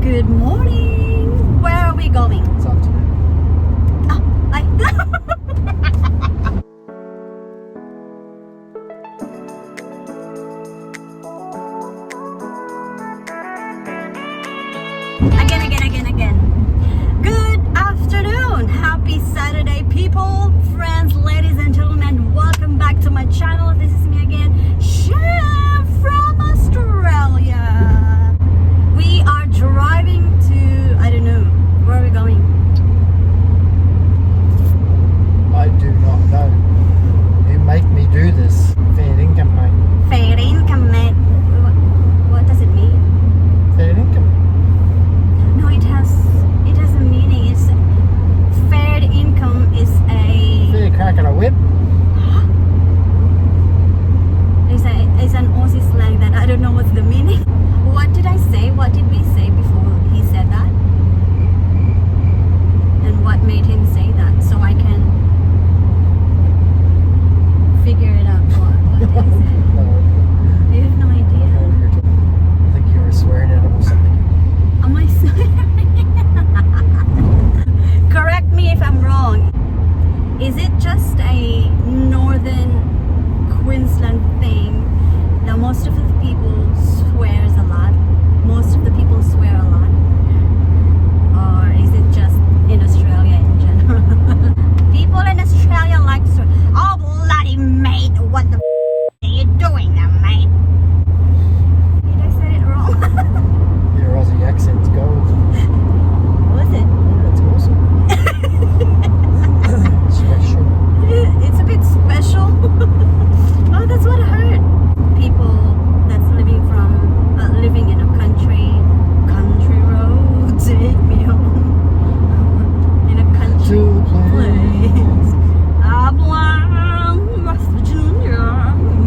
Good morning. Where are we going? It's afternoon. Oh, again. Good afternoon. Happy Saturday, people, friends, ladies and gentlemen. Welcome back to my channel. This is me again, Cham from Australia. We are driving to, I don't know, where are we going? I do not know. You make me do this. Fair income, mate. Fair income, mate. What does it mean? Fair income. No, it has a meaning. It's fair income is a Fair crack at a whip. it's an Aussie slang that I don't know what's the meaning. What did I say? What did we say before he said that? And what made him say that? So I can figure it out. What did he say? No, You have no idea. I think you were swearing at him or something. Am I sorry? Correct me if I'm wrong. Is it just a northern Queensland thing that most of the people swears a lot? Most of the people swear a lot? Or is it just in Australia in general? People in Australia like to, oh bloody mate, what the are you doing now, mate? Did I say it wrong? Your Aussie accent's gold. Was it? That's awesome. Special. It's a bit special. Oh, that's what I heard. People that's living in a country road, take me home. In a country To place. I'm blind, West Virginia,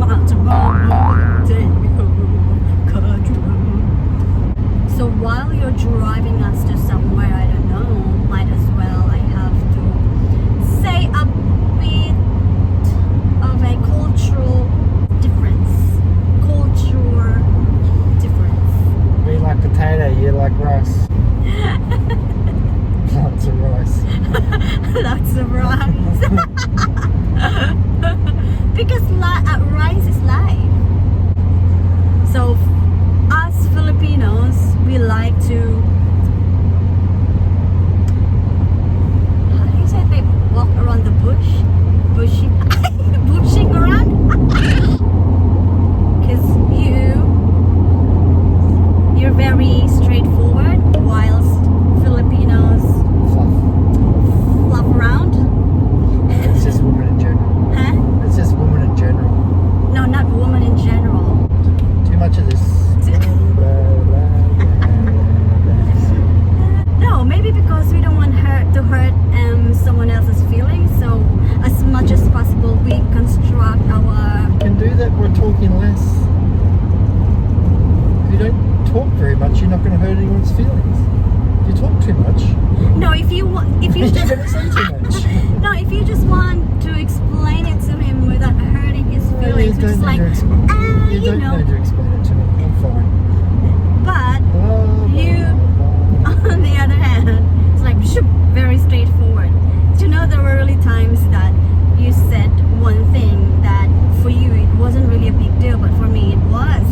mountain road, take me home, country road. So while you're driving us to somewhere, I don't know, might as well I have to say a bit of a cultural difference. We like potato, you like rice. Lots of rice. Lots of rice. Because rice is life. So us Filipinos, we like to, how do you say they walk around the bush? Bushing around? Because you're very straightforward, whilst Filipinos fluff around. It's just women in general. Huh? It's just women in general. No, not women in general. Too much of this. No, maybe because we don't want to hurt someone else's feelings. So as much as possible, we construct our. You can do that by talking less. If you don't talk very much, you're not going to hurt anyone's feelings. If you talk too much, No, if you you're just going to say too much. no, if you just want to explain it to him without hurting his feelings, You just don't like need to explain it to me. I'm fine. But Blah, you, blah, blah. on the other hand, it's like very straightforward. Do you know there were really times that you said one thing that for you it wasn't really a big deal, but for me it was.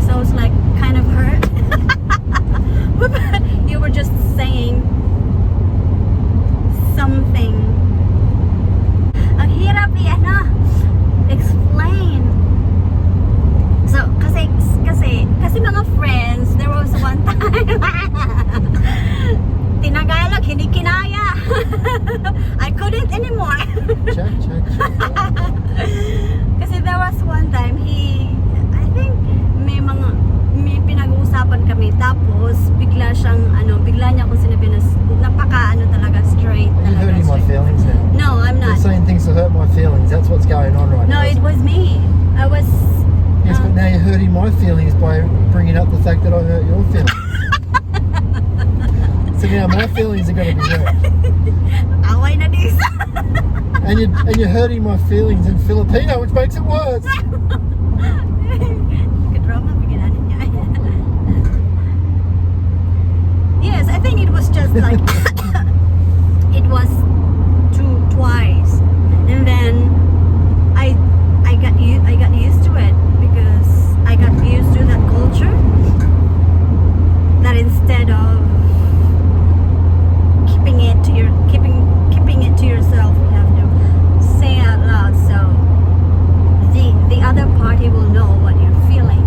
So it's like kind of hurt. But you were just saying something. Ang hirap explain. So kasi mga friends, there was one time Tinagalog, hindi kinaya. I couldn't anymore. Check. Kasi there was one time I think may pinag-uusapan kami, tapos bigla niya akong sinabi na napaka talaga straight. You're hurting my feelings now. No, I'm not. You're saying things to hurt my feelings. That's what's going on right No, now. it was me. I was. Yes, but now you're hurting my feelings by bringing up the fact that I hurt your feelings. So now my feelings are going to be hurt. Away na this. And you're hurting my feelings in Filipino, which makes it worse. like it was twice, and then I got used to it because I got used to that culture. That instead of keeping it to yourself, you have to say it out loud so the other party will know what you're feeling.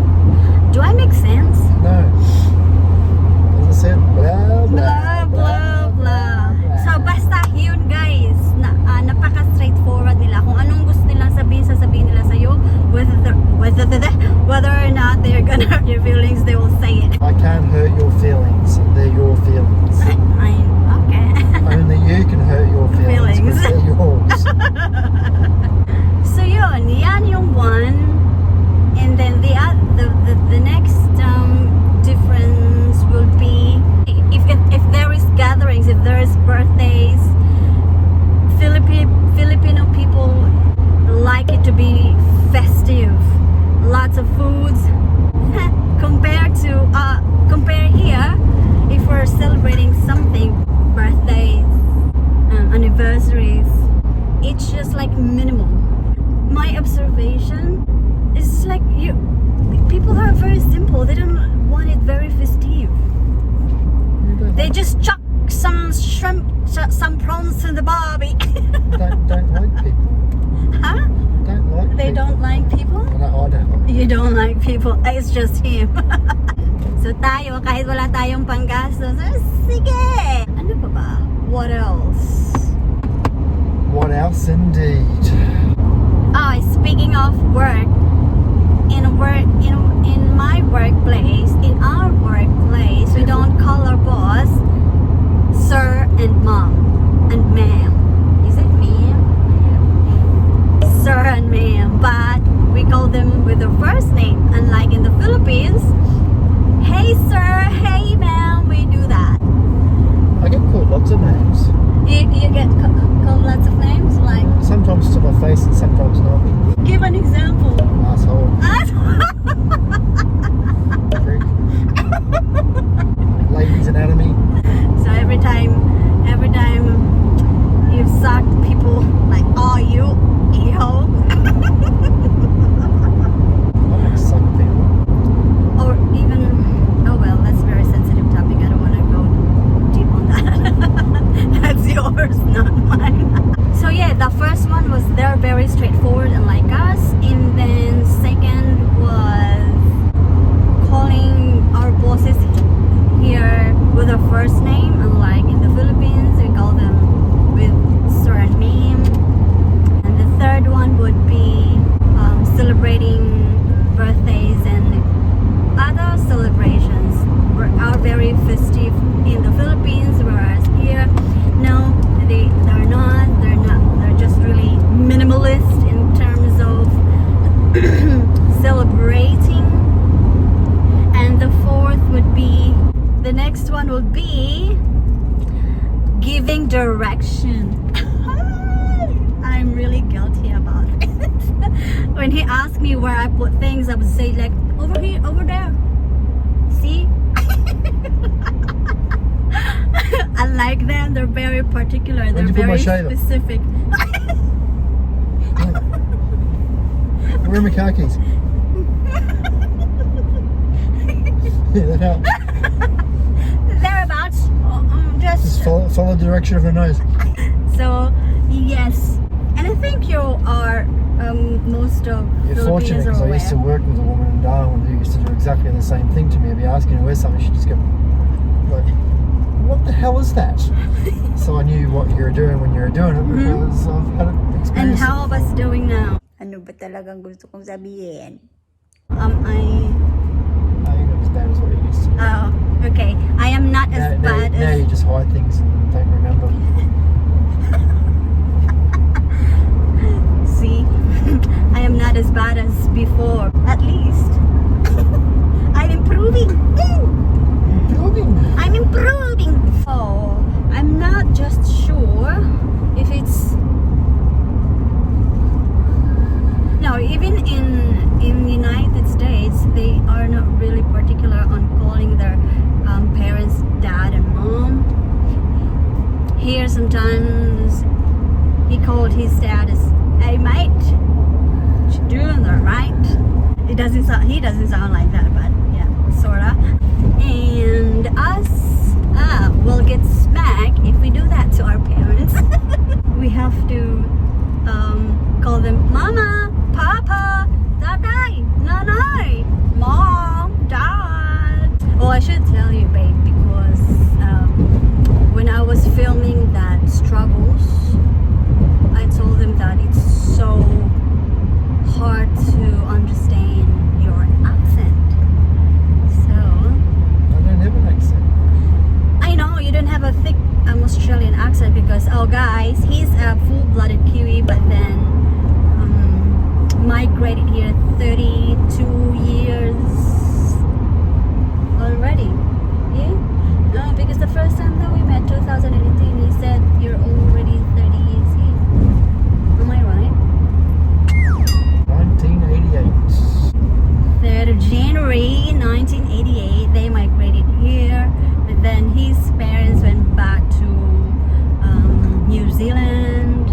Do I make sense? No. As I said, blah, Blah, blah, blah. So, basta yun guys, napaka-straightforward nila. Kung anong gusto nilang sabihin, sasabihin nila sa'yo. Whether or not they're gonna hurt your feelings, they will say it. I can't hurt your feelings. They're your feelings. Okay. Only you can hurt your feelings because they're yours. So yun, yan yung one. And then the next difference will be if there is gatherings, if there is birthdays, Filipino people like it to be festive, lots of foods. Compare here, if we're celebrating something, birthdays, anniversaries, it's just like minimal. My observation is like people are very simple. They don't want it very festive. They just chuck some shrimp, some prawns in the barbie. don't like people. Huh? Don't like They people. don't like people? No, I don't like You don't like people. It's just him. So tayo, kahit wala tayong panggastos, sige! Ano pa ba? What else? What else indeed? Oh, speaking of work, in my workplace, in our workplace, we don't call our boss sir and mom and ma'am. Is it ma'am? Sir and ma'am, but we call them with their first name. Unlike in the Philippines, hey sir, hey ma'am, we do that. I get called lots of names. You get called lots of names, like Sometimes to my face and sometimes not. give an example. Asshole. Prick. Ladies anatomy. So every time you've sucked people like, oh you e-hole. I don't suck people. Or even, oh well, that's a very sensitive topic. I don't want to go deep on that. That's yours, not mine. So yeah, the first one was they're very straightforward and like us. And then second was calling our bosses here with our first name. Unlike in the Philippines, we call them with sir and ma'am. And the third one would be celebrating birthdays and other celebrations are very festive in the Philippines, whereas here, no, they're not. They're just really minimalist in terms of celebrating. And the fourth would be, the next one would be giving direction. I'm really guilty about it. When he asked me where I put things, I would say like, over here, over there. See? Unlike them, they're very particular. They're Where'd you put my very shaver? specific. Where are my car keys? Yeah, that helps. Thereabouts. Just follow the direction of her nose. So, yes. And I think you are most of You're fortunate Filipinos are because I used to aware. work with a woman in Darwin who used to do exactly the same thing to me. I'd be asking her where something, she'd just go, like, what the hell is that? So I knew what you were doing when you were doing it because I've had an And experience. how of us doing now? Ano ba talagang gusto kong sabihin? No, you're not as bad as what you used to do. Oh, okay. I am not as bad now as... you just hide things and don't remember. See? I am not as bad as before. At least. I'm improving. I'm improving. Oh, I'm not just sure if it's... No, even in the United States, they are not really particular on calling their parents dad and mom. sometimes he called his status, "Hey mate, you doing that right?" He doesn't sound like that, but yeah, sorta. And us will get smacked if we do that to our parents. We have to call them Mama, Papa, Tatay, Nanay, Mom, Dad. Well, I should tell you, babe, because when I was filming that struggles, I told them that it's so hard to understand your accent. So I don't have an accent. I know you don't have a thick Australian accent because, oh guys, he's a full-blooded Kiwi, but then migrated here 32 years already. Yeah? No, because the first time that we met, 2018, he said you're already 30 years here. Am I right? 1988. 3rd of January 1988, they migrated here, but then his parents went back to New Zealand,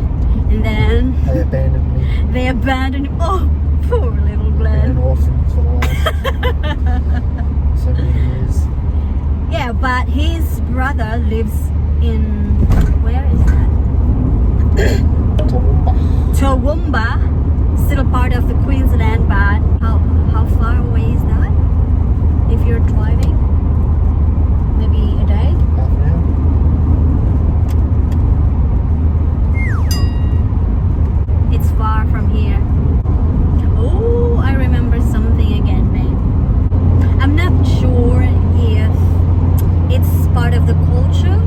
and then They abandoned me. they abandoned him. Oh, poor little Been Glenn. an orphan for the last so many years. Yeah, but his brother lives in, where is that? Toowoomba. Toowoomba, still part of the Queensland, but how far away is that? If you're driving, maybe a day? Half an hour. It's far from here. Oh, I remember something again, babe. I'm not sure if it's part of the culture,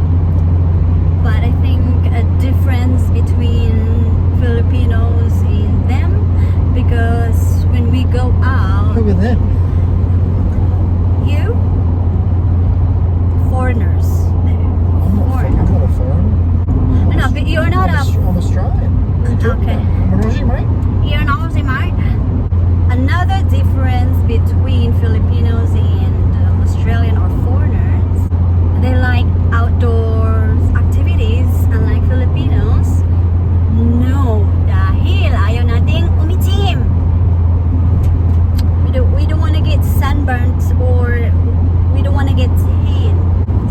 but I think a difference between Filipinos and them, because when we go out, Who were them? you foreigners. I'm not a foreigner. No, but you're not a. I'm Australian. What are you talking Okay. about? I'm an Aussie, mate. You're an Aussie, mate. Another difference between Filipinos and Australian or foreigners, they like outdoors activities, unlike Filipinos. No, dahil ayaw nating umitim. We don't want to get sunburnt, or we don't want to get tan.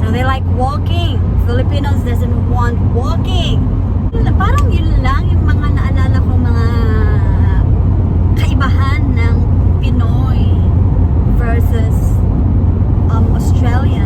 So they like walking. Filipinos doesn't want walking. Parang yun lang yung mga naalala ko, mga kaibahan ng Pinoy versus Australian.